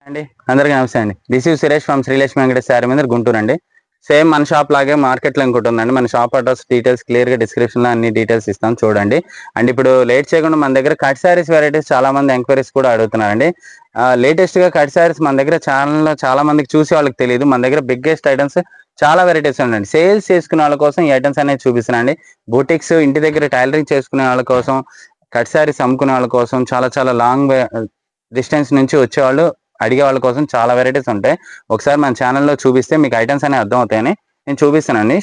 అండి అందరికీ నమస్తే అండి. This is Suresh from Srilakshmi Venkatesh sari మీద గుంటూరు అండి. సేమ్ మన షాప్ లాగే మార్కెట్లో ఇంకోటి ఉందండి. మన షాప్ అడ్రస్ డీటెయిల్స్ క్లియర్ గా డిస్క్రిప్షన్ లో అన్ని డీటెయిల్స్ ఇస్తాం చూడండి. అండ్ ఇప్పుడు లేట్ చేయకుండా మన దగ్గర కట్ శారీస్ వెరైటీస్ చాలా మంది ఎంక్వైరీస్ కూడా అడుగుతున్నారండి. లేటెస్ట్ గా కట్ శారీస్ మన దగ్గర ఛానల్లో చాలా మందికి చూసే వాళ్ళకి తెలియదు. మన దగ్గర బిగ్గెస్ట్ ఐటమ్స్ చాలా వెరైటీస్ ఉన్నాయండి. సేల్స్ చేసుకునే వాళ్ళ కోసం ఈ ఐటమ్స్ అనేది చూపిస్తున్నాండి. బూటిక్స్ ఇంటి దగ్గర టైలరింగ్ చేసుకునే వాళ్ళ కోసం, కట్ శారీస్ అమ్ముకునే వాళ్ళ కోసం, చాలా చాలా లాంగ్ డిస్టెన్స్ నుంచి వచ్చేవాళ్ళు అడిగే వాళ్ళ కోసం చాలా వెరైటీస్ ఉంటాయి. ఒకసారి మన ఛానల్లో చూపిస్తే మీకు ఐటమ్స్ అనేవి అర్థం అవుతాయని నేను చూపిస్తానండి.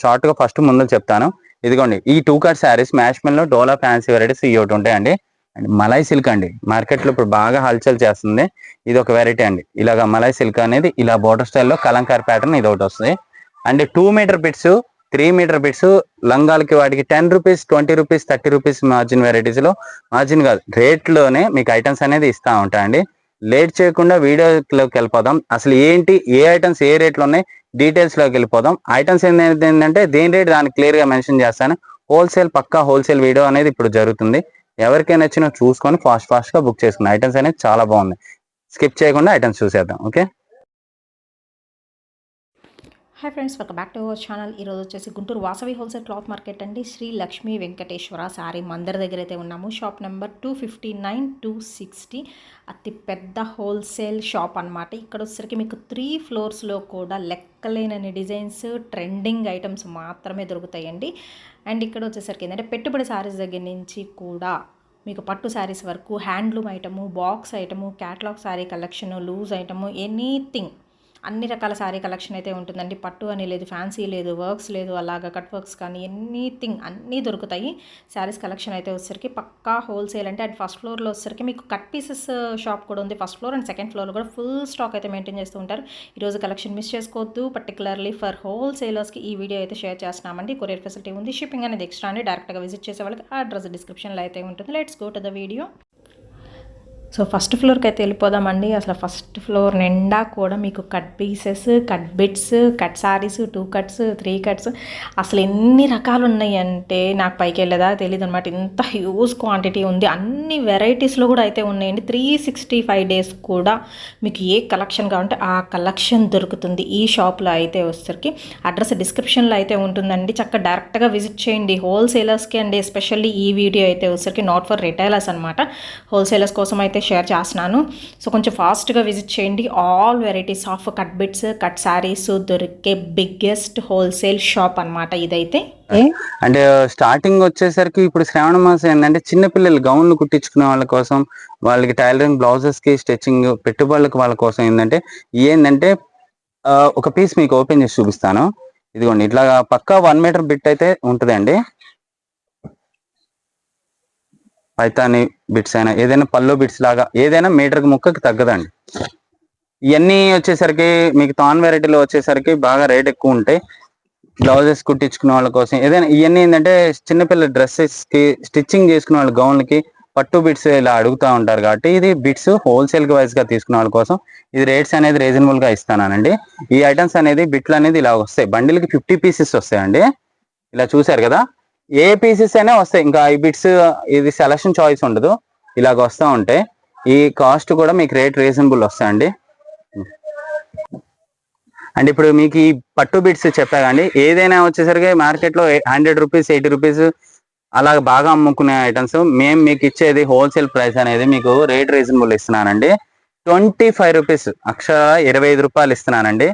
షార్ట్ గా ఫస్ట్ ముందు చెప్తాను. ఇదిగోండి ఈ 2 కట్ శారీస్ మ్యాష్ మెల్లో డోలా ఫ్యాన్సీ వెరైటీస్ ఇవి ఒకటి ఉంటాయండి. అండ్ మలై సిల్క్ అండి, మార్కెట్ లో ఇప్పుడు బాగా హల్చల్ చేస్తుంది. ఇది ఒక వెరైటీ అండి. ఇలాగ మలై సిల్క్ అనేది ఇలా బోర్డర్ స్టైల్లో కలంకార్ ప్యాటర్న్ ఇది ఒకటి వస్తుంది. And 2 metre bits, 3 metre bits లంగాలకి వాటికి 10 rupees, 20 rupees, 30 rupees margin varieties లో, మార్జిన్ కాదు రేట్లోనే మీకు ఐటమ్స్ అనేది ఇస్తా ఉంటాయండి. లేట్ చేయకుండా వీడియోలోకి వెళ్ళిపోదాం. అసలు ఏంటి, ఏ ఐటమ్స్ ఏ రేట్లు ఉన్నాయి డీటెయిల్స్ లోకి వెళ్ళిపోదాం. ఐటమ్స్ ఏంటంటే దేని రేట్ దానికి క్లియర్ గా మెన్షన్ చేస్తాను. హోల్సేల్ పక్కా హోల్సేల్ వీడియో అనేది ఇప్పుడు జరుగుతుంది. ఎవరికైనా నచ్చినా చూసుకొని ఫాస్ట్ గా బుక్ చేసుకున్న ఐటమ్స్ అనేది చాలా బాగుంది. స్కిప్ చేయకుండా ఐటమ్స్ చూసేద్దాం. Okay. Hi friends, welcome back to our channel. ఈరోజు వచ్చేసి Guntur Vasavi wholesale cloth market అండి. శ్రీ లక్ష్మీ వెంకటేశ్వర శారీ మందర్ దగ్గర అయితే ఉన్నాము. షాప్ నెంబర్ 259, 260 అతి పెద్ద హోల్సేల్ షాప్ అనమాట. ఇక్కడ వచ్చేసరికి మీకు 3 ఫ్లోర్స్లో కూడా లెక్కలేనని డిజైన్స్, ట్రెండింగ్ ఐటమ్స్ మాత్రమే దొరుకుతాయండి. అండ్ ఇక్కడ వచ్చేసరికి ఏంటంటే పెట్టుబడి శారీస్ దగ్గర నుంచి కూడా మీకు పట్టు శారీస్ వరకు, handloom item, box item, catalogue sari collection, loose item, anything అన్ని రకాల శారీ కలెక్షన్ అయితే ఉంటుందండి. పట్టు అని లేదు, ఫ్యాన్సీ లేదు, వర్క్స్ లేదు, అలాగా కట్ వర్క్స్ కానీ ఎనీథింగ్ అన్నీ దొరుకుతాయి. శారీస్ కలెక్షన్ అయితే వచ్చేసరికి పక్కా హోల్సేల్ అంటే. అండ్ ఫస్ట్ ఫ్లోర్లో వచ్చేసరికి మీకు కట్ పీసెస్ షాప్ కూడా ఉంది. ఫస్ట్ ఫ్లోర్ అండ్ సెకండ్ ఫ్లోర్లో కూడా ఫుల్ స్టాక్ అయితే మెయింటైన్ చేస్తూ ఉంటారు. ఈరోజు కలెక్షన్ మిస్ చేసుకోవద్దు. పర్టికులర్లీ ఫర్ హోల్సేలర్స్కి ఈ వీడియో అయితే షేర్ చేస్తున్నామండి. కొరియర్ ఫెసిలిటీ ఉంది. షిప్పింగ్ అనేది ఎక్స్ట్రా అండి. డైరెక్ట్గా విజిట్ చేసే వాళ్ళకి ఆ అడ్రస్ డిస్క్రిప్షన్లో అయితే ఉంటుంది. Let's go to the video. So first ఫ్లోర్కి అయితే వెళ్ళిపోదామండి. అసలు ఫస్ట్ ఫ్లోర్ నిండా కూడా మీకు cut pieces, cut bits, cut saris, 2 cuts, 3 cuts, అసలు ఎన్ని రకాలు ఉన్నాయి అంటే నాకు పైకి వెళ్ళేదా తెలియదు అనమాట. ఇంత హ్యూజ్ క్వాంటిటీ ఉంది. అన్ని వెరైటీస్లో కూడా అయితే ఉన్నాయండి. 365 డేస్ కూడా మీకు ఏ కలెక్షన్ కావాలంటే ఆ కలెక్షన్ దొరుకుతుంది ఈ షాప్లో అయితే వచ్చేసరికి. అడ్రస్ డిస్క్రిప్షన్లో అయితే ఉంటుందండి. చక్కగా డైరెక్ట్గా విజిట్ చేయండి. హోల్సేలర్స్కి అండి ఎస్పెషల్లీ ఈ వీడియో అయితే వచ్చేసరికి నాట్ ఫర్ రిటైలర్స్ అనమాట. హోల్సేలర్స్ కోసం అయితే షేర్ చేస్తున్నాను. సో కొంచెం ఫాస్ట్గా విజిట్ చేయండి. All varieties of cut bits, cut saris దొరికే బిగ్గెస్ట్ హోల్సేల్ షాప్ అనమాట ఇదైతే. అంటే స్టార్టింగ్ వచ్చేసరికి ఇప్పుడు శ్రావణ మాసం ఏంటంటే చిన్నపిల్లలు గౌన్లు కుట్టించుకునే వాళ్ళ కోసం, వాళ్ళకి టైలరింగ్ బ్లౌజెస్ కి స్టిచ్చింగ్ పెట్టుబడులకు వాళ్ళ కోసం ఏంటంటే ఒక పీస్ మీకు ఓపెన్ చేసి చూపిస్తాను. ఇదిగోండి ఇట్లా పక్కా 1 మీటర్ బిట్ అయితే ఉంటుందండి. పైతాని బిట్స్ అయినా ఏదైనా పల్లో బిట్స్ లాగా ఏదైనా మీటర్కి ముక్కకి తగ్గదండి. ఇవన్నీ వచ్చేసరికి మీకు తాన్ వెరైటీలో వచ్చేసరికి బాగా రేట్ ఎక్కువ ఉంటాయి. బ్లౌజెస్ కుట్టించుకునే వాళ్ళ కోసం ఏదైనా ఇవన్నీ ఏంటంటే చిన్నపిల్లల డ్రెస్సెస్ కి స్టిచ్చింగ్ చేసుకునే వాళ్ళ గౌన్లకి పట్టు బిట్స్ ఇలా అడుగుతూ ఉంటారు. కాబట్టి ఇది బిట్స్ హోల్సేల్ వైజ్ గా తీసుకునే వాళ్ళ కోసం ఇది రేట్స్ అనేది రీజనబుల్ గా ఇస్తానండి. ఈ ఐటమ్స్ అనేది బిట్లు అనేది ఇలా వస్తాయి. బండిల్కి 50 పీసెస్ వస్తాయండి. ఇలా చూసారు కదా, ఏ పీసెస్ అయినా వస్తాయి. ఇంకా ఈ బిట్స్ ఇది సెలక్షన్ చాయిస్ ఉండదు. ఇలాగ వస్తూ ఉంటాయి. ఈ కాస్ట్ కూడా మీకు రేట్ రీజనబుల్ వస్తాయండి. అండ్ ఇప్పుడు మీకు ఈ పట్టు బిట్స్ చెప్పా కండి, ఏదైనా వచ్చేసరికి మార్కెట్ లో 100 రూపీస్, 80 రూపీస్ అలా బాగా అమ్ముకునే ఐటమ్స్ మేము మీకు ఇచ్చేది హోల్సేల్ ప్రైస్ అనేది మీకు రేట్ రీజనబుల్ ఇస్తున్నానండి. 25 రూపీస్, అక్షర 25 రూపాయలు ఇస్తున్నానండి.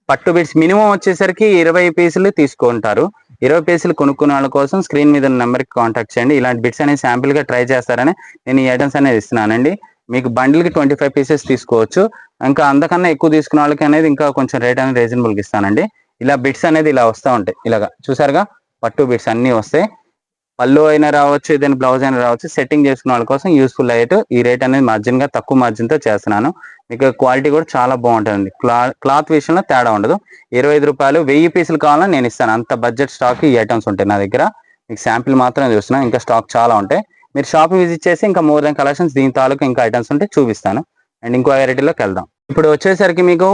పట్టు బిట్స్ మినిమం వచ్చేసరికి 20 పీసులు తీసుకుంటారు. 20 పీసులు కొనుక్కునే వాళ్ళ కోసం స్క్రీన్ మీద నెంబర్కి కాంటాక్ట్ చేయండి. ఇలాంటి బిట్స్ అనేది శాంపిల్ గా ట్రై చేస్తారని నేను ఈ ఐటమ్స్ అనేది ఇస్తున్నానండి. మీకు బండిల్కి 25 పీసెస్ తీసుకోవచ్చు. ఇంకా అంతకన్నా ఎక్కువ తీసుకునే వాళ్ళకి అనేది ఇంకా కొంచెం రేట్ అనేది రీజనబుల్గా ఇస్తానండి. ఇలా బిట్స్ అనేది ఇలా వస్తూ ఉంటాయి. ఇలాగా చూసారుగా పట్టు బిట్స్ అన్ని వస్తాయి. పళ్ళు అయినా రావచ్చు, ఏదైనా బ్లౌజ్ అయినా రావచ్చు. సెట్టింగ్ చేసుకునే వాళ్ళ కోసం యూస్ఫుల్ అయ్యేట్టు ఈ రేట్ అనేది మార్జిన్ గా తక్కువ మార్జిన్ తో చేస్తున్నాను. మీకు క్వాలిటీ కూడా చాలా బాగుంటుంది. క్లాత్ విషయంలో తేడా ఉండదు. 25 రూపాయలు 1000 పీసులు కావాలని నేను ఇస్తాను. అంత బడ్జెట్ స్టాక్ ఈ ఐటమ్స్ ఉంటాయి నా దగ్గర. మీకు శాంపిల్ మాత్రం చూస్తున్నాను, ఇంకా స్టాక్ చాలా ఉంటాయి. మీరు షాప్ విజిట్ చేసి ఇంకా మోర్ దెన్ కలెక్షన్స్ దీని తాలూకు ఇంకా ఐటమ్స్ ఉంటే చూపిస్తాను. అండ్ ఇంకో వెరైటీలోకి వెళ్దాం. ఇప్పుడు వచ్చేసరికి మీకు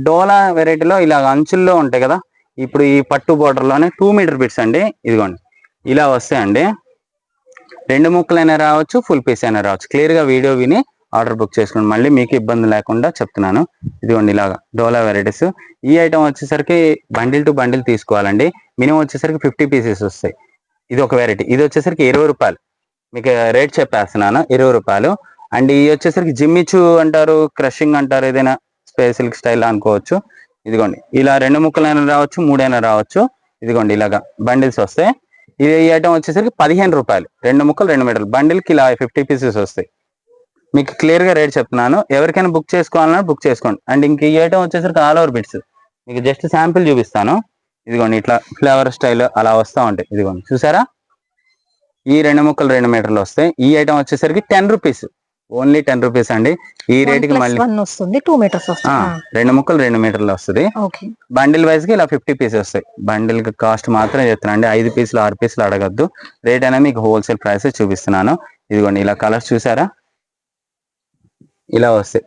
డోలా వెరైటీలో ఇలా అంచుల్లో ఉంటాయి కదా. ఇప్పుడు ఈ పట్టు బోర్డర్ లోనే 2 మీటర్ బిట్స్ అండి. ఇదిగోండి ఇలా వస్తాయండి. 2 ముక్కలైనా రావచ్చు, ఫుల్ పీస్ అయినా రావచ్చు. క్లియర్ గా వీడియో విని ఆర్డర్ బుక్ చేసుకోండి, మళ్ళీ మీకు ఇబ్బంది లేకుండా చెప్తున్నాను. ఇదిగోండి ఇలాగా డోలా వెరైటీస్. ఈ ఐటమ్ వచ్చేసరికి బండిల్ టు బండిల్ తీసుకోవాలండి. మినిమం వచ్చేసరికి 50 పీసెస్ వస్తాయి. ఇది ఒక వెరైటీ. ఇది వచ్చేసరికి 20 రూపాయలు, మీకు రేట్ చెప్పేస్తున్నాను, 20 రూపాయలు. అండ్ ఈ వచ్చేసరికి జిమ్మిచు అంటారు, క్రషింగ్ అంటారు, ఏదైనా స్పేసిల్ స్టైల్ అనుకోవచ్చు. ఇదిగోండి ఇలా 2 ముక్కలైనా రావచ్చు, 3 అయినా రావచ్చు. ఇదిగోండి ఇలాగా బండిల్స్ వస్తాయి. ఈ ఐటమ్ వచ్చేసరికి 15 రూపాయలు, 2 ముక్కలు 2 మీటర్లు, బండిల్కి ఇలా 50 పీసెస్ వస్తాయి. మీకు క్లియర్ గా రేట్ చెప్తున్నాను, ఎవరికైనా బుక్ చేసుకోవాలన్నా బుక్ చేసుకోండి. అండ్ ఇంక ఈ ఐటమ్ వచ్చేసరికి ఆల్ ఓవర్ బిట్స్, మీకు జస్ట్ శాంపిల్ చూపిస్తాను. ఇదిగోండి ఇట్లా ఫ్లేవర్ స్టైల్ అలా వస్తూ ఉంటాయి. ఇదిగోండి చూసారా, ఈ 2 ముక్కలు 2 మీటర్లు వస్తాయి. ఈ ఐటమ్ వచ్చేసరికి 10 రూపీస్, ఓన్లీ 10 రూపీస్ అండి. ఈ రేటుకి మళ్ళీ 2 మీటర్స్ 2 ముక్కలు 2 మీటర్లు వస్తుంది. బండిల్ వైజ్ కి ఇలా 50 పీసెస్ వస్తాయి. బండిల్ కి కాస్ట్ మాత్రం చెప్తున్నా అండి, 5 పీసులు 6 పీసులు అడగద్దు. రేట్ అనేది మీకు హోల్సేల్ ప్రైస్ చూపిస్తున్నాను. ఇదిగోండి ఇలా కలర్స్ చూసారా, ఇలా వస్తాయి,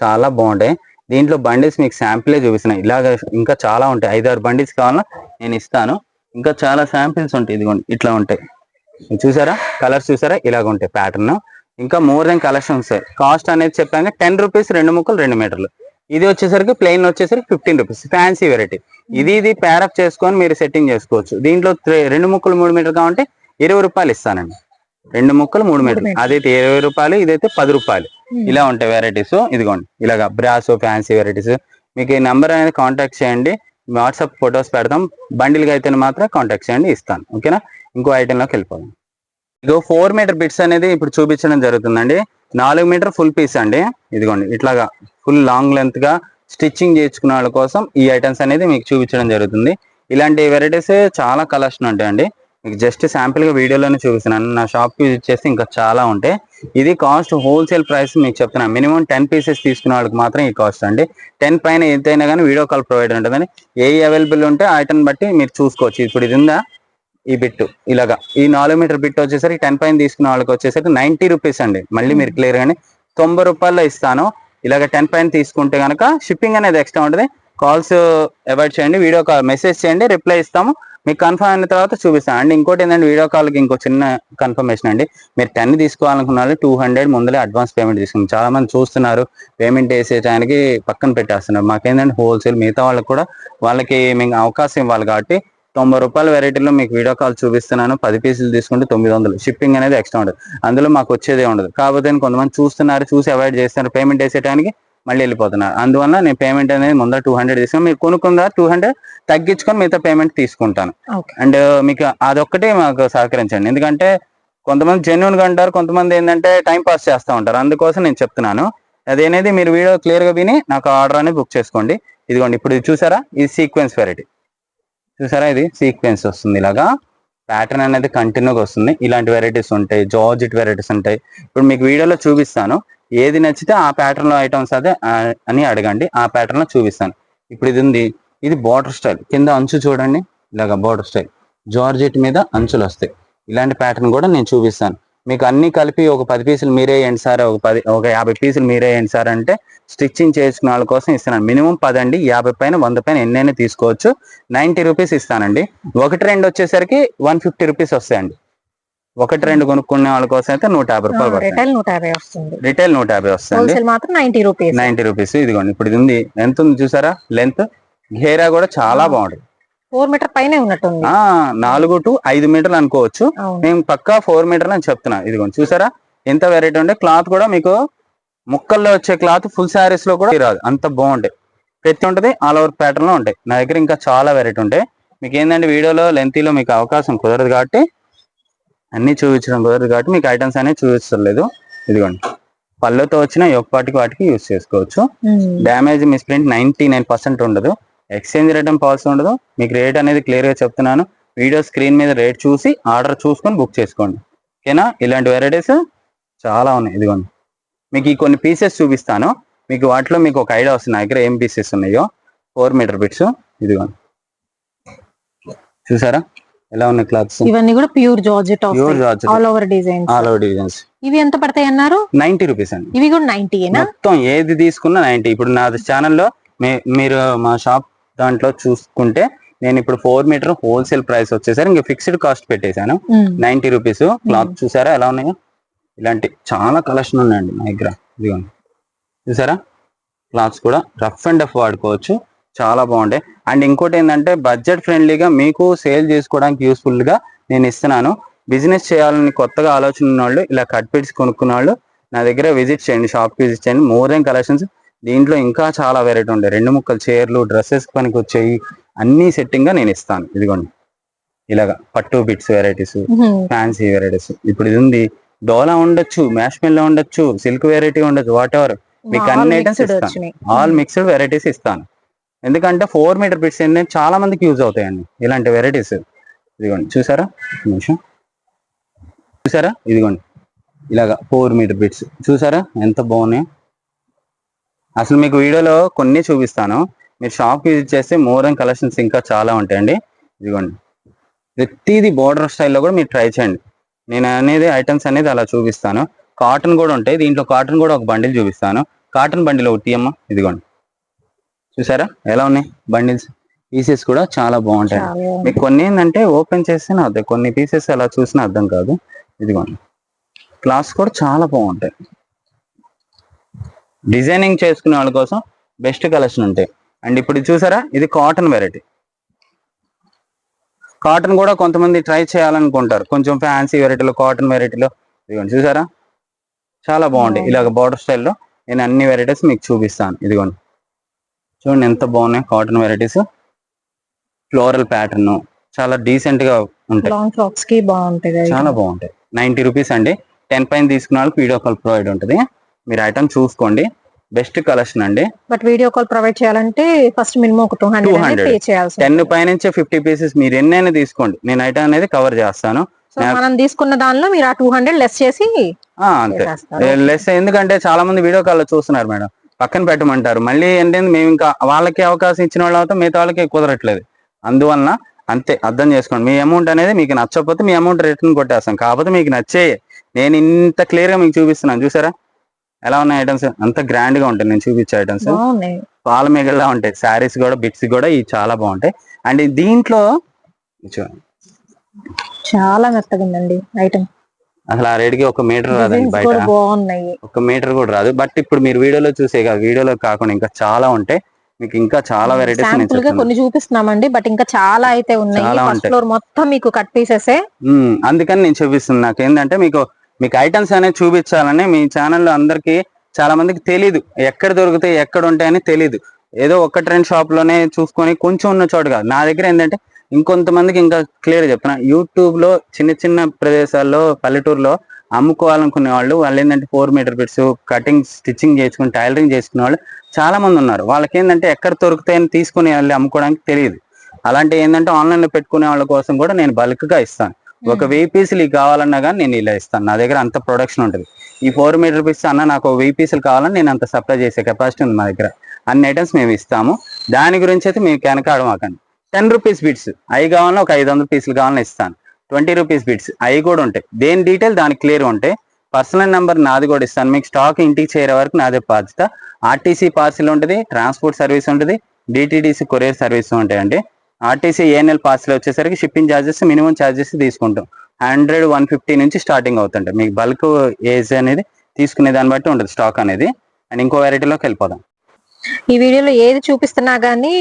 చాలా బాగుంటాయి. దీంట్లో బండిల్స్ మీకు శాంపిలే చూపిస్తున్నాయి. ఇలాగ ఇంకా చాలా ఉంటాయి, 5-6 బండిల్స్ కావాలన్నా నేను ఇస్తాను. ఇంకా చాలా శాంపిల్స్ ఉంటాయి. ఇదిగోండి ఇట్లా ఉంటాయి, చూసారా కలర్స్ చూసారా, ఇలాగ ఉంటాయి ప్యాటర్న్. ఇంకా మోర్ దెన్ కలెక్షన్స్. కాస్ట్ అనేది చెప్పాక 10 రూపీస్ 2 ముక్కలు 2 మీటర్లు. ఇది వచ్చేసరికి ప్లెయిన్ వచ్చేసరికి 15 రూపీస్, ఫ్యాన్సీ వెరైటీ. ఇది ప్యారప్ చేసుకొని మీరు సెట్టింగ్ చేసుకోవచ్చు. దీంట్లో 2 ముక్కలు 3 మీటర్ కావాలంటే 20 రూపాయలు ఇస్తానండి. 2 ముక్కలు 3 మీటర్లు, అదైతే 20 రూపాయలు, ఇదైతే 10 రూపాయలు. ఇలా ఉంటాయి వెరైటీస్. ఇదిగోండి ఇలాగా బ్రాసో ఫ్యాన్సీ వెరైటీస్. మీకు ఈ నెంబర్ అనేది కాంటాక్ట్ చేయండి, వాట్సాప్ ఫొటోస్ పెడతాం. బండిల్గా అయితే మాత్రం కాంటాక్ట్ చేయండి, ఇస్తాను. ఓకేనా, ఇంకో ఐటెంలోకి వెళ్ళిపోదాం. ఇదిగో 4 మీటర్ బిట్స్ అనేది ఇప్పుడు చూపించడం జరుగుతుందండి. 4 మీటర్ ఫుల్ పీస్ అండి. ఇదిగోండి ఇట్లాగా ఫుల్ లాంగ్ లెంత్ గా స్టిచ్చింగ్ చేయించుకునే వాళ్ళ కోసం ఈ ఐటమ్స్ అనేది మీకు చూపించడం జరుగుతుంది. ఇలాంటి వెరైటీస్ చాలా కలెక్షన్ ఉంటాయండి. మీకు జస్ట్ శాంపిల్ గా వీడియోలోనే చూపిస్తున్నాను. నా షాప్ కి విజిట్ చేస్తే ఇంకా చాలా ఉంటాయి. ఇది కాస్ట్ హోల్సేల్ ప్రైస్ మీకు చెప్తున్నాను. మినిమం 10 పీసెస్ తీసుకునే వాళ్ళకి మాత్రం ఈ కాస్ట్ అండి. 10 పైన ఎంతైనా కానీ వీడియో కాల్ ప్రొవైడ్ ఉంటుందని, ఏ అవైలబుల్ ఉంటే ఆ ఐటమ్ బట్టి మీరు చూసుకోవచ్చు. ఇప్పుడు ఇది ఉందా ఈ బిట్, ఇలాగా ఈ 4 మీటర్ బిట్ వచ్చేసరికి 10 పైన తీసుకున్న వాళ్ళకి వచ్చేసరికి 90 రూపీస్ అండి. మళ్ళీ మీరు క్లియర్ గానీ 90 రూపాయల్లో ఇస్తాను. ఇలాగ 10 పైన తీసుకుంటే కనుక షిప్పింగ్ అనేది ఎక్స్ట్రా ఉంటుంది. కాల్స్ అవాయిడ్ చేయండి, వీడియో కాల్ మెసేజ్ చేయండి, రిప్లై ఇస్తాము. మీకు కన్ఫర్మ్ అయిన తర్వాత చూపిస్తాను. అండ్ ఇంకోటి ఏంటంటే వీడియో కాల్కి ఇంకో చిన్న కన్ఫర్మేషన్ అండి. మీరు 10 తీసుకోవాలనుకున్నారు 200 ముందులే అడ్వాన్స్ పేమెంట్ తీసుకున్నారు. చాలా మంది చూస్తున్నారు, పేమెంట్ వేసే టైంకి పక్కన పెట్టేస్తున్నారు. మాకేంటంటే హోల్సేల్, మిగతా వాళ్ళకి కూడా వాళ్ళకి మేము అవకాశం ఇవ్వాలి కాబట్టి 90 రూపాయల వెరైటీలో మీకు వీడియో కాల్ చూపిస్తున్నాను. 10 పీసులు తీసుకుంటే 900. షిప్పింగ్ అనేది ఎక్స్ట్రా ఉంటుంది, అందులో మాకు వచ్చేదే ఉండదు. కాకపోతే కొంతమంది చూస్తున్నారు, చూసి అవాయిడ్ చేస్తున్నారు, పేమెంట్ వేసే టైంకి మళ్ళీ వెళ్ళిపోతున్నారు. అందువల్ల నేను పేమెంట్ అనేది ముందర 200 తీసుకుని, మీరు కొనుక్కున్న 200 తగ్గించుకొని మిగతా పేమెంట్ తీసుకుంటాను. అండ్ మీకు అదొక్కటే మాకు సహకరించండి. ఎందుకంటే కొంతమంది జెన్యున్ గా అంటారు, కొంతమంది ఏంటంటే టైం పాస్ చేస్తూ ఉంటారు. అందుకోసం నేను చెప్తున్నాను. అదేనేది మీరు వీడియో క్లియర్ గా విని నాకు ఆర్డర్ అనేది బుక్ చేసుకోండి. ఇదిగోండి ఇప్పుడు ఇది చూసారా, ఇది సీక్వెన్స్ వెరైటీ. చూసారా, ఇది సీక్వెన్స్ వస్తుంది. ఇలాగా ప్యాటర్న్ అనేది కంటిన్యూగా వస్తుంది. ఇలాంటి వెరైటీస్ ఉంటాయి, జార్జెట్ వెరైటీస్ ఉంటాయి. ఇప్పుడు మీకు వీడియోలో చూపిస్తాను, ఏది నచ్చితే ఆ ప్యాటర్న్ లో ఐటమ్స్ అదే అని అడగండి, ఆ ప్యాటర్న్ లో చూపిస్తాను. ఇప్పుడు ఇది ఉంది, ఇది బార్డర్ స్టైల్. కింద అంచు చూడండి, ఇలాగా బార్డర్ స్టైల్, జార్జెట్ మీద అంచులు వస్తాయి. ఇలాంటి ప్యాటర్న్ కూడా నేను చూపిస్తాను. మీకు అన్ని కలిపి ఒక 10 పీసులు మీరే వేయండి సార్, ఒక 50 పీసులు మీరే వేయండి సార్ అంటే స్టిచ్చింగ్ చేసుకున్న వాళ్ళ కోసం ఇస్తున్నాను. మినిమం 10 అండి, 50 పైన 100 పైన ఎన్నైనా తీసుకోవచ్చు. 90 రూపీస్ ఇస్తానండి. 1-2 వచ్చేసరికి 150 రూపీస్ వస్తాయండి. 1-2 కొనుక్కునే వాళ్ళ కోసం అయితే 150 రూపాయలు. రిటైల్ 150 వస్తుంది, 90 రూపీస్. ఇదిగోండి ఇప్పుడు ఇది ఉంది, ఎంత ఉంది చూసారా, లెంత్ ఘేరా కూడా చాలా బాగుంటుంది. 4 మీటర్ పైన ఉన్నట్టుంది. 4 to 5 మీటర్లు అనుకోవచ్చు. నేను పక్కా 4 మీటర్లు అని చెప్తున్నా. ఇదిగోండి చూసారా ఎంత వెరైటీ ఉండే. క్లాత్ కూడా మీకు ముక్కల్లో వచ్చే క్లాత్ ఫుల్ శారీస్ లో కూడా రాదు, అంత బాగుంటాయి. ప్రతి ఉంటది, ఆల్ ఓవర్ ప్యాటర్న్ లో ఉంటాయి. నా దగ్గర ఇంకా చాలా వెరైటీ ఉంటాయి. మీకు ఏంటంటే వీడియోలో లెంతీలో మీకు అవకాశం కుదరదు కాబట్టి, అన్ని చూపించడం కుదరదు కాబట్టి మీకు ఐటమ్స్ అనేది చూపించలేదు. ఇదిగోండి పళ్ళతో వచ్చిన యొక్కపాటికి వాటికి యూజ్ చేసుకోవచ్చు. డ్యామేజ్ మిస్ప్రింట్ 99% ఉండదు. ఎక్స్చేంజ్ రిటర్న్ పాలసీ ఉండదు. మీకు రేట్ అనేది క్లియర్ గా చెప్తున్నాను. వీడియో స్క్రీన్ మీద రేట్ చూసి ఆర్డర్ చూసుకొని బుక్ చేసుకోండి. ఓకేనా, ఇలాంటి వెరైటీస్ చాలా ఉన్నాయి. ఇదిగోండి మీకు ఈ కొన్ని పీసెస్ చూపిస్తాను, మీకు వాటిలో మీకు ఒక ఐడియా వస్తుంది నా దగ్గర ఏం పీసెస్ ఉన్నాయో. 4 మీటర్ బిట్స్. ఇదిగోండి చూసారా ఎలా ఉన్నాయి క్లాత్స్. ఇవన్నీ కూడా pure georgette, all over designs. ఇవి ఎంత పడతాయి అన్నారు? 90 రూపీస్ అండి. ఇవి కూడా 90. మొత్తం ఏది తీసుకున్నా 90. ఇప్పుడు నా ఛానల్లో మీరు మా షాప్ దాంట్లో చూసుకుంటే నేను ఇప్పుడు 4 మీటర్ హోల్సేల్ ప్రైస్ వచ్చేసరి ఇంకా ఫిక్స్డ్ కాస్ట్ పెట్టేశాను 90 రూపీస్. క్లాత్ చూసారా ఎలా ఉన్నాయో. ఇలాంటి చాలా కలెక్షన్ ఉన్నాయండి నా దగ్గర. ఇదిగోండి చూసారా, క్లాత్స్ కూడా రఫ్ అండ్ టఫ్ వాడుకోవచ్చు, చాలా బాగుంటాయి. అండ్ ఇంకోటి ఏంటంటే బడ్జెట్ ఫ్రెండ్లీగా మీకు సేల్ చేసుకోవడానికి యూస్ఫుల్ గా నేను ఇస్తున్నాను. బిజినెస్ చేయాలని కొత్తగా ఆలోచన ఉన్న వాళ్ళు, ఇలా కట్ పిట్స్ కొనుక్కున్న వాళ్ళు నా దగ్గర విజిట్ చేయండి, షాప్కి విజిట్ చేయండి. మోర్ దెన్ కలెక్షన్స్, దీంట్లో ఇంకా చాలా వెరైటీ ఉంటాయి. 2 ముక్కలు చైర్లు, డ్రెస్సెస్ పనికి వచ్చాయి, అన్ని సెట్టింగ్ గా నేను ఇస్తాను. ఇదిగోండి ఇలాగా పట్టు బిట్స్ వెరైటీస్, ఫ్యాన్సీ వెరైటీస్. ఇప్పుడు ఇది ఉంది, డోలా ఉండొచ్చు, మ్యాష్మెల్లో ఉండొచ్చు, సిల్క్ వెరైటీ ఉండొచ్చు, వాట్ ఎవర్ మీకు అన్ని ఐటమ్స్ ఇస్తాను. ఆల్ మిక్స్డ్ వెరైటీస్ ఇస్తాను. ఎందుకంటే 4 మీటర్ బిట్స్ ఏంటంటే చాలా మందికి యూజ్ అవుతాయండి ఇలాంటి వెరైటీస్. ఇదిగోండి చూసారా, నిమిషం చూసారా, ఇదిగోండి ఇలాగా 4 మీటర్ బిట్స్ చూసారా ఎంత బాగున్నాయి. అసలు మీకు వీడియోలో కొన్ని చూపిస్తాను, మీరు షాప్ విజిట్ చేస్తే మోర్ దెన్ కలెక్షన్స్ ఇంకా చాలా ఉంటాయండి. ఇదిగోండి ప్రతిదీ బోర్డర్ స్టైల్లో కూడా మీరు ట్రై చేయండి. నేను అనేది ఐటమ్స్ అనేది అలా చూపిస్తాను. కాటన్ కూడా ఉంటాయి, దీంట్లో కాటన్ కూడా ఒక బండిల్ చూపిస్తాను. కాటన్ బండిల్ ఒకటి అమ్మ, ఇదిగోండి చూసారా ఎలా ఉన్నాయి బండిల్స్. పీసెస్ కూడా చాలా బాగుంటాయి. మీకు కొన్ని ఏంటంటే ఓపెన్ చేస్తేనే అర్థం, కొన్ని పీసెస్ అలా చూసినా అర్థం కాదు. ఇదిగోండి క్లాత్స్ కూడా చాలా బాగుంటాయి. డిజైనింగ్ చేసుకునే వాళ్ళ కోసం బెస్ట్ కలెక్షన్ ఉంటాయి. అండ్ ఇప్పుడు చూసారా, ఇది కాటన్ వెరైటీ. కాటన్ కూడా కొంతమంది ట్రై చేయాలనుకుంటారు, కొంచెం ఫ్యాన్సీ వెరైటీలో, కాటన్ వెరైటీలో. ఇదిగోండి చూసారా చాలా బాగుంటాయి. ఇలాగ బార్డర్ స్టైల్లో నేను అన్ని వెరైటీస్ మీకు చూపిస్తాను. ఇదిగోండి చూడండి ఎంత బాగున్నాయి కాటన్ వెరైటీస్. ఫ్లోరల్ ప్యాటర్న్ చాలా డీసెంట్ గా ఉంటాయి, చాలా బాగుంటాయి. 90 రూపీస్ అండి. 10 పైన తీసుకున్న వాళ్ళకి వీడియో కాల్ ప్రొవైడ్ ఉంటుంది. మీరు ఐటమ్ చూసుకోండి, బెస్ట్ కలెక్షన్ అండి. బట్ వీడియో కాల్ ప్రొవైడ్ చేయాలంటే ఫస్ట్ మినిమం ఒక 200 పే చేయాలి. 10 పైనుంచి 50 పీసెస్ మీరు ఎన్నైనా తీసుకోండి, నేను ఐటమ్ అనేది కవర్ చేస్తాను. మనం తీసుకున్న దానిలో మీరు ఆ 200 లెస్ చేసి అంతే లెస్. ఎందుకంటే చాలా మంది వీడియో కాల్ చూస్తున్నారు మేడం, పక్కన పెట్టమంటారు. మళ్ళీ ఏంటంటే మేము ఇంకా వాళ్ళకి అవకాశం ఇచ్చిన వాళ్ళు అవుతాం, మిగతా వాళ్ళకి కుదరట్లేదు. అందువలన అంతే అర్థం చేసుకోండి. మీ అమౌంట్ అనేది మీకు నచ్చకపోతే మీ అమౌంట్ రిటర్న్ కొట్టేస్తాం. కాకపోతే మీకు నచ్చే నేను ఇంత క్లియర్ గా మీకు చూపిస్తున్నాను. చూసారా ఎలా ఉన్నాయి ఐటమ్స్, అంత గ్రాండ్ గా ఉంటాయి. నేను చూపించే ఐటమ్స్ పాల మేఘల్లా ఉంటాయి. శారీస్ కూడా, బిట్స్ కూడా ఇవి చాలా బాగుంటాయి. అండ్ దీంట్లో చాలా మెత్తగా ఉందండి ఐటమ్. అసలు ఆ రేటుకి 1 మీటర్ రాదండి బయట, 1 మీటర్ కూడా రాదు. బట్ ఇప్పుడు మీరు వీడియోలో చూసే కాదు, వీడియోలో కాకుండా ఇంకా చాలా ఉంటాయి. మీకు ఇంకా చాలా వెరైటీస్ కొన్ని చూపిస్తున్నామండి, బట్ ఇంకా చాలా అయితే ఉన్నాయి. ఫస్ట్ ఫ్లోర్ మొత్తం మీకు కట్ పీసెస్. అందుకని నేను చూపిస్తున్నా. నాకు ఏంటంటే మీకు ఐటమ్స్ అనేది చూపించాలని. మీ ఛానల్లో అందరికి చాలా మందికి తెలీదు, ఎక్కడ దొరుకుతాయి ఎక్కడ ఉంటాయని తెలీదు. ఏదో 1-2 షాప్ లోనే చూసుకొని కొంచెం ఉన్న చోటు కాదు. నా దగ్గర ఏంటంటే ఇంకొంతమందికి ఇంకా క్లియర్ చెప్తున్నా, యూట్యూబ్ లో చిన్న చిన్న ప్రదేశాల్లో, పల్లెటూరులో అమ్ముకోవాలనుకునే వాళ్ళు ఏంటంటే 4 మీటర్ బిట్స్, కటింగ్, స్టిచ్చింగ్ చేసుకుని, టైలరింగ్ చేసుకునే వాళ్ళు చాలా మంది ఉన్నారు. వాళ్ళకి ఏంటంటే ఎక్కడ దొరుకుతాయని తీసుకుని వెళ్ళి అమ్ముకోవడానికి తెలియదు. అలాంటి ఏంటంటే ఆన్లైన్ లో పెట్టుకునే వాళ్ళ కోసం కూడా నేను బల్క్ గా ఇస్తాను. ఒక 1000 పీసులు కావాలన్నా కానీ నేను ఇలా ఇస్తాను. నా దగ్గర అంత ప్రొడక్షన్ ఉంటుంది. ఈ 4 మీటర్ పీస్ అన్న నాకు 1000 పీసులు కావాలని నేను అంత సప్లై చేసే కెపాసిటీ ఉంది మా దగ్గర. అన్ని ఐటమ్స్ మేము ఇస్తాము. దాని గురించి అయితే మీకు వెనకాడమాకండి. 10 రూపీస్ బిట్స్ అవి కావాలన్నా ఒక 500 పీసులు కావాలని ఇస్తాను. 20 రూపీస్ బిట్స్ అవి కూడా ఉంటాయి. దేని డీటెయిల్ దానికి క్లియర్ ఉంటాయి. పర్సనల్ నెంబర్ నాది కూడా ఇస్తాను. మీకు స్టాక్ ఇంటికి చేరే వరకు నాదే బాధ్యత. ఆర్టీసీ పార్సిల్ ఉంటుంది, ట్రాన్స్పోర్ట్ సర్వీస్ ఉంటుంది, డిటిడిసి కొరియర్ సర్వీస్ ఉంటాయండి. ఆర్టీసీ ఏఎన్ఎల్ పార్సిల్ వచ్చేసరికి షిప్పింగ్ ఛార్జెస్, మినిమం ఛార్జెస్ తీసుకుంటాం. 100-150 నుంచి స్టార్టింగ్ అవుతుంటాయి. మీకు బల్క్ ఏజ్ అనేది తీసుకునే దాన్ని బట్టి ఉంటుంది స్టాక్ అనేది. అండ్ ఇంకో వెరైటీలోకి వెళ్ళిపోదాం. ఈ వీడియోలో ఏది చూపిస్తున్నా గానీ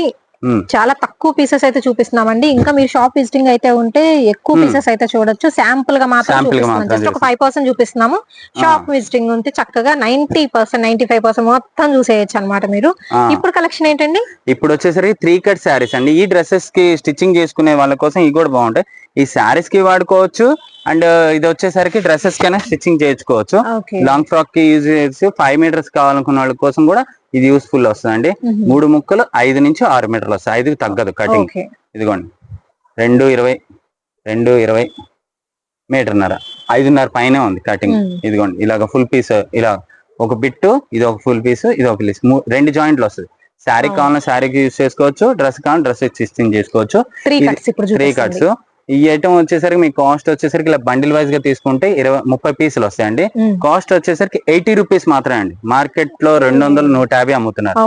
చాలా తక్కువ పీసెస్ అయితే చూపిస్తున్నామండి. ఇంకా మీరు షాప్ విజిటింగ్ అయితే ఉంటే ఎక్కువ పీసెస్ అయితే చూడొచ్చు. శాంపుల్ గా మాత్రం జస్ట్ ఒక 5% చూపిస్తున్నాము. షాప్ విజిటింగ్ ఉంటే చక్కగా 90%, 95% మొత్తం చూసేయచ్చు అనమాట మీరు. ఇప్పుడు కలెక్షన్ ఏంటండి? ఇప్పుడు వచ్చేసరికి 3 కట్ శారీస్ అండి. ఈ డ్రెస్సెస్ కి స్టిచ్చింగ్ చేసుకునే వాళ్ళ కోసం ఇవి కూడా బాగుంటాయి. ఈ శారీస్ కి వాడుకోవచ్చు. అండ్ ఇది వచ్చేసరికి డ్రెస్సెస్ కైనా స్టిచ్చింగ్ చేయించుకోవచ్చు. లాంగ్ ఫ్రాక్ కి యూజ్ చేసి 5 మీటర్స్ కావాలనుకున్న వాళ్ళ కోసం కూడా ఇది యూస్ఫుల్ వస్తుందండి. 3 ముక్కలు 5 నుంచి 6 మీటర్లు వస్తాయి. 5కి తగ్గదు కటింగ్. ఇదిగోండి 2.20 మీటర్న్నర, 5.5 పైనే ఉంది కటింగ్. ఇదిగోండి ఇలాగ ఫుల్ పీస్, ఇలా ఒక బిట్టు, ఇది ఒక ఫుల్ పీస్, ఇది ఒక పీస్, 2 జాయింట్లు వస్తుంది. శారీ కావాలన్నా శారీకి యూజ్ చేసుకోవచ్చు, డ్రెస్ కావాలన్నా డ్రెస్ స్టిచ్చింగ్ చేసుకోవచ్చు. 3 కట్స్. ఈ ఐటమ్ వచ్చేసరికి మీ కాస్ట్ వచ్చేసరికి ఇలా బండిల్ వైజ్ గా తీసుకుంటే 30 పీసులు వస్తాయండి. కాస్ట్ వచ్చేసరికి 80 రూపీస్ మాత్రమే అండి. మార్కెట్ లో 200, 150 అమ్ముతున్నారు.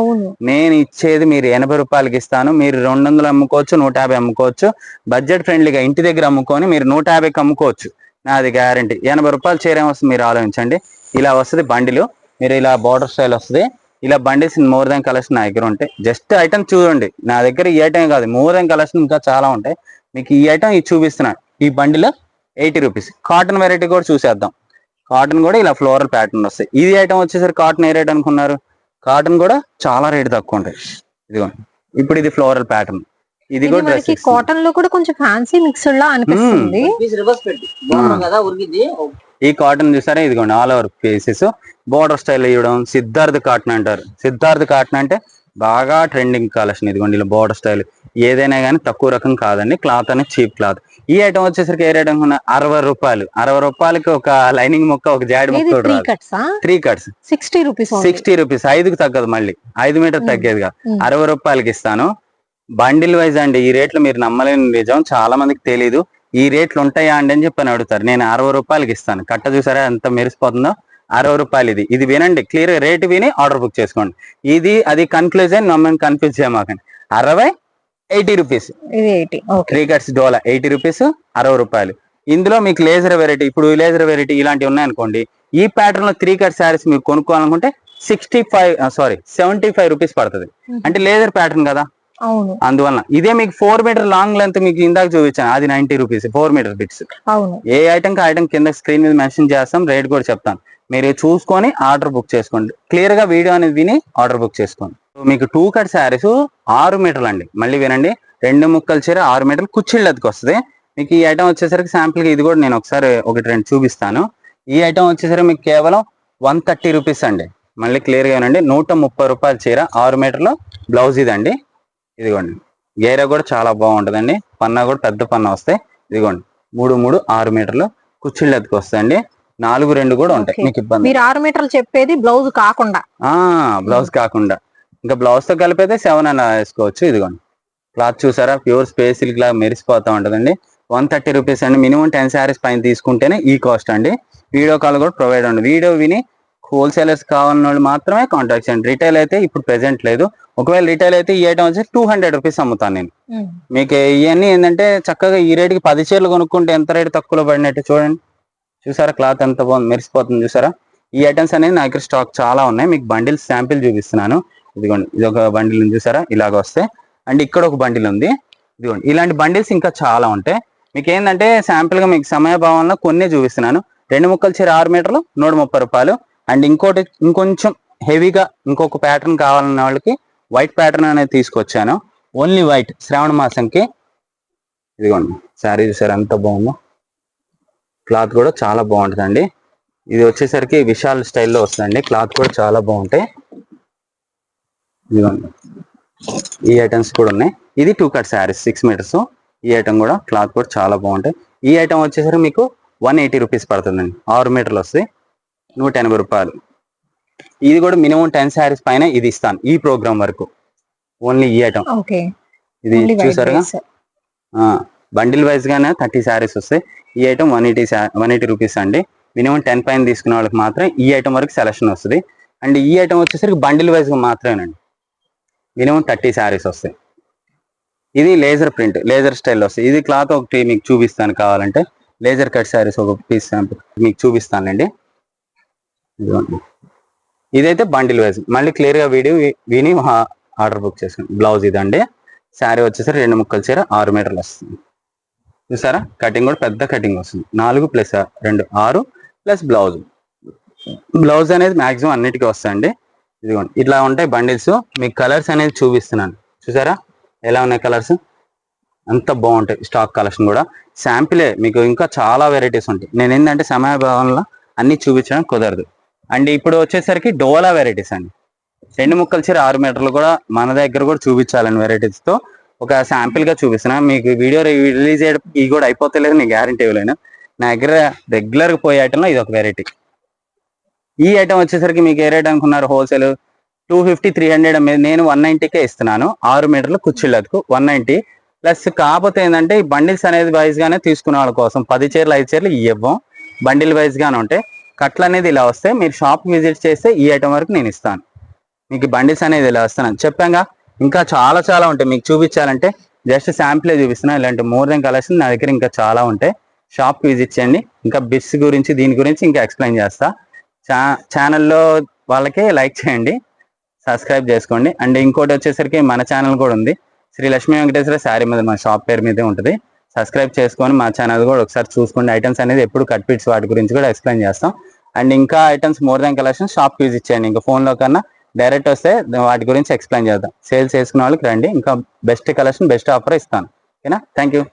నేను ఇచ్చేది మీరు 80 రూపాయలకి ఇస్తాను. మీరు 200 అమ్ముకోవచ్చు, 150 అమ్ముకోవచ్చు. బడ్జెట్ ఫ్రెండ్లీగా ఇంటి దగ్గర అమ్ముకొని మీరు 150కి అమ్ముకోవచ్చు. నాది గ్యారంటీ. 80 రూపాయలు చీర వస్తుంది, మీరు ఆలోచించండి. ఇలా వస్తుంది బండిలు. మీరు ఇలా బార్డర్ స్టైల్ వస్తుంది. ఇలా బండిల్స్ మోర్ దెన్ కలెక్షన్ నా దగ్గర ఉంటాయి. జస్ట్ ఐటమ్ చూడండి, నా దగ్గర ఈ ఐటమ్ కాదు, మోర్ దెన్ కలెక్షన్ ఇంకా చాలా ఉంటాయి. మీకు ఈ ఐటమ్ ఇది చూపిస్తున్నాను. ఈ బండిల్ 80 రూపీస్. కాటన్ వెరైటీ కూడా చూసేద్దాం. కాటన్ కూడా ఇలా ఫ్లోరల్ ప్యాటర్న్ వస్తాయి. ఇది ఐటమ్ వచ్చేసరికి కాటన్ ఏ రేట్ అనుకున్నారు? కాటన్ కూడా చాలా రేట్ తక్కువ ఉంటాయి. ఇదిగోండి, ఇప్పుడు ఇది ఫ్లోరల్ ప్యాటర్న్. ఇది కూడా మనకి కాటన్ లో కూడా కొంచెం ఫ్యాన్సీ మిక్స్డ్ లా అనిపిస్తుంది. ఈ కాటన్ చూసారా, ఇదిగోండి all over pieces border style ఇవ్వడం. సిద్ధార్థ్ కాటన్ అంటారు. సిద్ధార్థ్ కాటన్ అంటే బాగా ట్రెండింగ్ కలెక్షన్. ఇదిగోండి ఇలా బోర్డర్ స్టైల్. ఏదైనా కానీ తక్కువ రకం కాదండి. క్లాత్ అనేది చీప్ క్లాత్. ఈ ఐటమ్ వచ్చేసరికి ఏ రేట్ అనుకున్నా? 60 రూపాయలు. 60 రూపాయలకి ఒక లైనింగ్ ముక్క, ఒక జాడి ముక్క. 3 కట్స్ 60 రూపీస్. 60 రూపీస్. 5కి తగ్గదు, మళ్ళీ 5 మీటర్ తగ్గేదిగా. 60 రూపాయలకి ఇస్తాను. బండిల్ వైజ్ అండి. ఈ రేట్లు మీరు నమ్మలేని నిజం, చాలా మందికి తెలీదు. ఈ రేట్లు ఉంటాయా అండి అని చెప్పని అడుగుతారు. నేను 60 రూపాయలకి ఇస్తాను. కట్ట చూసారా ఎంత మెరిసిపోతుందో? 60 రూపాయలు. ఇది వినండి, క్లియర్ రేట్ విని ఆర్డర్ బుక్ చేసుకోండి. ఇది అది కన్క్లూజన్, మమ్మల్ని కన్ఫ్యూజ్ చేయమాకండి. 80 రూపీస్. 3 కట్స్ డోలా 80 రూపీస్, 60 రూపాయలు. ఇందులో మీకు లేజర్ వెరైటీ, ఇప్పుడు లేజర్ వెరైటీ ఇలాంటివి ఉన్నాయనుకోండి, ఈ ప్యాటర్న్ లో 3 కట్ శారీస్ మీరు కొనుక్కోవాలనుకుంటే 75 రూపీస్ పడుతుంది. అంటే లేజర్ ప్యాటర్న్ కదా, అందువల్ల. ఇదే మీకు 4 మీటర్ లాంగ్ లెంత్ మీకు ఇందాక చూపించాను, అది 90 రూపీస్. 4 metre bits. ఏ ఐటమ్ కి ఐటమ్ కింద స్క్రీన్ మీద మెన్షన్ చేస్తాం, రేట్ కూడా చెప్తాను. మీరు చూసుకొని ఆర్డర్ బుక్ చేసుకోండి. క్లియర్ గా వీడియో అనేది విని ఆర్డర్ బుక్ చేసుకోండి. మీకు 2 కట్ శారీస్ 6 మీటర్లు అండి. మళ్ళీ వినండి, 2 ముక్కలు చీర 6 మీటర్లు కుచ్చిళ్ళకి వస్తుంది. మీకు ఈ ఐటమ్ వచ్చేసరికి శాంపుల్ కి ఇది కూడా నేను ఒకసారి 1-2 చూపిస్తాను. ఈ ఐటమ్ వచ్చేసరికి మీకు కేవలం 130 రూపీస్ అండి. మళ్ళీ క్లియర్ గా వినండి, 130 రూపాయల చీర 6 మీటర్లో బ్లౌజ్ ఇదండి. ఇదిగోండి, గేరా కూడా చాలా బాగుంటుందండి. పన్నా కూడా పెద్ద పన్నా వస్తాయి. ఇదిగోండి 3 6 మీటర్లు కుచ్చిళ్ళు ఎత్తుకు వస్తాయండి. 4-2 కూడా ఉంటాయి. మీకు ఇబ్బంది. మీరు 6 మీటర్లు చెప్పేది బ్లౌజ్ కాకుండా? బ్లౌజ్ కాకుండా ఇంకా బ్లౌజ్ తో కలిపైతే 7 అని వేసుకోవచ్చు. ఇదిగోండి క్లాత్ చూసారా, ప్యూర్ స్పేస్ సిల్క్ లా మెరిసిపోతా ఉంటుందండి. 130 రూపీస్ అండి. మినిమం 10 శారీస్ పైన తీసుకుంటేనే ఈ కాస్ట్ అండి. వీడియో కాల్ కూడా ప్రొవైడ్ అండి. వీడియో విని హోల్సేలర్స్ కావాలన్న వాళ్ళు మాత్రమే కాంటాక్ట్ చేయండి. రిటైల్ అయితే ఇప్పుడు ప్రెసెంట్ లేదు. ఒకవేళ రిటైల్ అయితే ఈ ఐటమ్ వచ్చి 200 రూపీస్ అమ్ముతాను నేను. మీకు ఇవన్నీ ఏంటంటే చక్కగా ఈ రేటుకి 10 చీరలు కొనుక్కుంటే ఎంత రేటు తక్కువలో పడినట్టు చూడండి. చూసారా క్లాత్ ఎంత బాగుంది, మెరిసిపోతుంది చూసారా. ఈ ఐటమ్స్ అనేది నా దగ్గర స్టాక్ చాలా ఉన్నాయి. మీకు బండిల్స్ శాంపిల్ చూపిస్తున్నాను. ఇదిగోండి, ఇది ఒక బండిల్ చూసారా, ఇలాగ వస్తాయి. అండ్ ఇక్కడ ఒక బండిల్ ఉంది. ఇదిగోండి, ఇలాంటి బండిల్స్ ఇంకా చాలా ఉంటాయి. మీకు ఏంటంటే శాంపిల్ గా మీకు సమయభావంలో కొన్ని చూపిస్తున్నాను. 2 ముక్కలు చీర 6 మీటర్లు 130 రూపాయలు. అండ్ ఇంకొంచెం హెవీగా ఇంకొక ప్యాటర్న్ కావాలన్న వాళ్ళకి వైట్ ప్యాటర్న్ అనేది తీసుకొచ్చాను. ఓన్లీ వైట్, శ్రావణ మాసంకి. ఇదిగోండి శారీ చూసారు ఎంత బాగుందో. క్లాత్ కూడా చాలా బాగుంటుందండి. ఇది వచ్చేసరికి విశాల్ స్టైల్లో వస్తుందండి. క్లాత్ కూడా చాలా బాగుంటాయి. ఇదిగోండి, ఈ ఐటమ్స్ కూడా ఉన్నాయి. ఇది 2 కట్ శారీస్ 6 మీటర్స్. ఈ ఐటమ్ కూడా క్లాత్ కూడా చాలా బాగుంటాయి. ఈ ఐటమ్ వచ్చేసరికి మీకు 180 రూపీస్ పడుతుందండి. 6 మీటర్లు వస్తాయి, 180 రూపాయలు. ఇది కూడా మినిమం 10 శారీస్ పైన ఇది ఇస్తాను ఈ ప్రోగ్రామ్ వరకు. ఓన్లీ ఈ ఐటమ్. ఇది చూసారుగా, బండిల్ వైజ్ గానే 30 శారీస్ వస్తాయి. ఈ ఐటమ్ 180 రూపీస్ అండి. మినిమం 10 పైన తీసుకునే వాళ్ళకి మాత్రం ఈ ఐటమ్ వరకు సెలెక్షన్ వస్తుంది. అండ్ ఈ ఐటమ్ వచ్చేసరికి బండిల్ వైజ్ గా మాత్రమేనండి. మినిమం 30 శారీస్ వస్తాయి. ఇది లేజర్ ప్రింట్, లేజర్ స్టైల్ వస్తాయి. ఇది క్లాత్ ఒకటి మీకు చూపిస్తాను కావాలంటే. లేజర్ కట్ శారీస్ ఒక పీస్ శాంపుల్ మీకు చూపిస్తానండి. ఇదైతే బండిల్ వైజ్. మళ్ళీ క్లియర్ గా వీడియో విని ఆర్డర్ బుక్ చేసుకోండి. బ్లౌజ్ ఇదండి. శారీ వచ్చేసరికి 2 ముక్కల చీర 6 మీటర్లు వస్తుంది. చూసారా, కటింగ్ కూడా పెద్ద కటింగ్ వస్తుంది. 4 + 2 6 ప్లస్ బ్లౌజ్. బ్లౌజ్ అనేది మాక్సిమం అన్నిటికీ వస్తాయండి. ఇదిగోండి ఇట్లా ఉంటాయి బండిల్స్. మీకు కలర్స్ అనేది చూపిస్తున్నాను. చూసారా ఎలా ఉన్నాయి కలర్స్, అంత బాగుంటాయి. స్టాక్ కలెక్షన్ కూడా శాంపిలే, మీకు ఇంకా చాలా వెరైటీస్ ఉంటాయి. నేను ఏంటంటే సమయభావంలో అన్ని చూపించడం కుదరదు. అండ్ ఇప్పుడు వచ్చేసరికి డోలా వెరైటీస్ అండి. 2 ముక్కల చీర 6 మీటర్లు కూడా మన దగ్గర కూడా చూపించాలని వెరైటీస్ తో ఒక శాంపిల్ గా చూపిస్తున్నా. మీకు వీడియో రిలీజ్ చేయడం ఇవి కూడా అయిపోతలేదు, నేను గ్యారంటీ ఇవ్వలేను. నా దగ్గర రెగ్యులర్ గా పోయే ఐటమ్ లో ఇది ఒక వెరైటీ. ఈ ఐటమ్ వచ్చేసరికి మీకు ఏ రేట్ అనుకున్నారు? హోల్సేల్ 250-300 నేను 190కే ఇస్తున్నాను. 6 మీటర్లు కుచ్చిళ్ళకు 190 ప్లస్. కాకపోతే ఏంటంటే ఈ బండిల్స్ అనేది వైజ్ గానే తీసుకునే వాళ్ళ కోసం 10 చీరలు 5 చీరలు ఇవ్వం, బండిల్ వైజ్ గానే ఉంటాయి. కట్లు అనేది ఇలా వస్తాయి. మీరు షాప్ విజిట్ చేస్తే ఈ ఐటమ్ వరకు నేను ఇస్తాను. మీకు బండిల్స్ అనేది ఇలా వస్తాను చెప్పాగా. ఇంకా చాలా చాలా ఉంటాయి. మీకు చూపించాలంటే జస్ట్ శాంపులే చూపిస్తున్నా. ఇలాంటి మోర్ దెన్ కలెక్షన్ నా దగ్గర ఇంకా చాలా ఉంటాయి. షాప్ విజిట్ చేయండి. ఇంకా బిట్స్ గురించి దీని గురించి ఇంకా ఎక్స్ప్లెయిన్ చేస్తా. ఛానల్లో వాళ్ళకి లైక్ చేయండి, సబ్స్క్రైబ్ చేసుకోండి. అండ్ ఇంకోటి వచ్చేసరికి మన ఛానల్ కూడా ఉంది, శ్రీ లక్ష్మీ వెంకటేశ్వర శారీ మీద మన షాప్ పేరు మీదే ఉంటుంది. సబ్స్క్రైబ్ చేసుకొని మా ఛానల్ కూడా ఒకసారి చూసుకోండి. ఐటమ్స్ అనేది ఎప్పుడు కట్ పిట్స్ వాటి గురించి కూడా ఎక్స్ప్లెయిన్ చేస్తాం. అండ్ ఇంకా ఐటమ్స్ మోర్ దాన్ కలెక్షన్ షాప్కి విజిట్ చేయండి. ఇంకా ఫోన్లో కన్నా డైరెక్ట్ వస్తే వాటి గురించి ఎక్స్ప్లెయిన్ చేద్దాం. సేల్స్ చేసుకున్న వాళ్ళకి రండి, ఇంకా బెస్ట్ కలెక్షన్ బెస్ట్ ఆఫర్ ఇస్తాను. ఓకేనా? Thank you.